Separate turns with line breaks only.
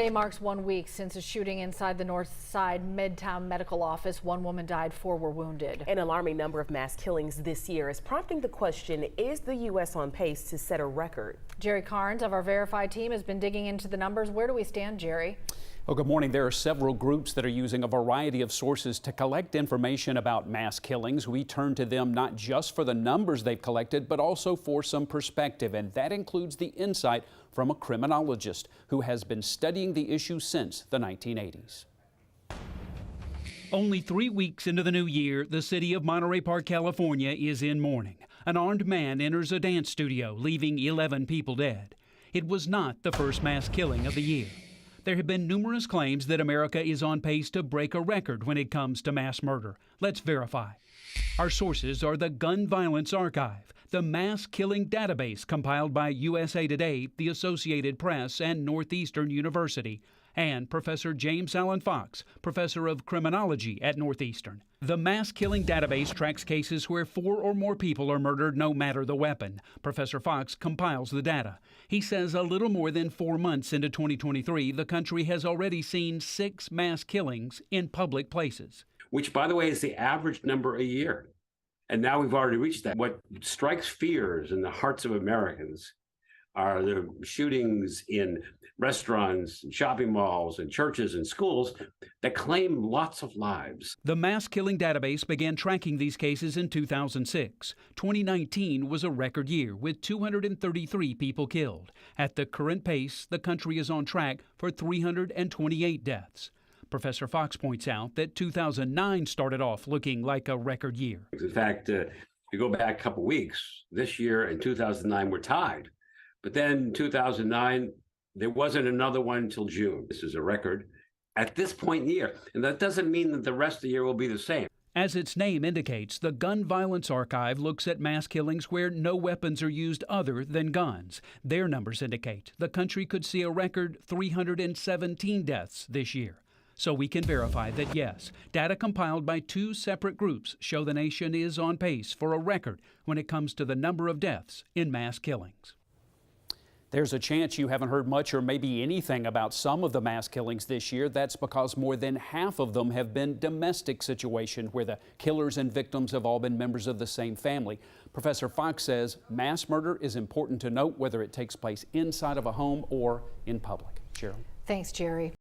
Today marks 1 week since a shooting inside the North Side Midtown Medical Office. One woman died, 4 were wounded.
An alarming number of mass killings this year is prompting the question, is the U.S. on pace to set a record?
Jerry Carnes of our Verified team has been digging into the numbers. Where do we stand, Jerry?
Well, good morning. There are several groups that are using a variety of sources to collect information about mass killings. We turn to them not just for the numbers they've collected, but also for some perspective. And that includes the insight from a criminologist who has been studying the issue since the 1980s.
Only 3 weeks into the new year, the city of Monterey Park, California is in mourning. An armed man enters a dance studio, leaving 11 people dead. It was not the first mass killing of the year. There have been numerous claims that America is on pace to break a record when it comes to mass murder. Let's verify. Our sources are the Gun Violence Archive, the mass killing database compiled by USA Today, the Associated Press, and Northeastern University, and Professor James Allen Fox, professor of criminology at Northeastern. The mass killing database tracks cases where 4 or more people are murdered no matter the weapon. Professor Fox compiles the data. He says a little more than 4 months into 2023, the country has already seen 6 mass killings in public places.
Which, by the way, is the average number a year. And now we've already reached that. What strikes fears in the hearts of Americans are the shootings in restaurants, and shopping malls, and churches and schools that claim lots of lives.
The mass killing database began tracking these cases in 2006. 2019 was a record year with 233 people killed. At the current pace, the country is on track for 328 deaths. Professor Fox points out that 2009 started off looking like a record year.
In fact, if you go back a couple weeks, this year and 2009 were tied. But then 2009, there wasn't another one until June. This is a record at this point in the year. And that doesn't mean that the rest of the year will be the same.
As its name indicates, the Gun Violence Archive looks at mass killings where no weapons are used other than guns. Their numbers indicate the country could see a record 317 deaths this year. So we can verify that, yes, data compiled by 2 separate groups show the nation is on pace for a record when it comes to the number of deaths in mass killings.
There's a chance you haven't heard much or maybe anything about some of the mass killings this year. That's because more than half of them have been domestic situations where the killers and victims have all been members of the same family. Professor Fox says mass murder is important to note whether it takes place inside of a home or in public. Cheryl.
Thanks, Jerry.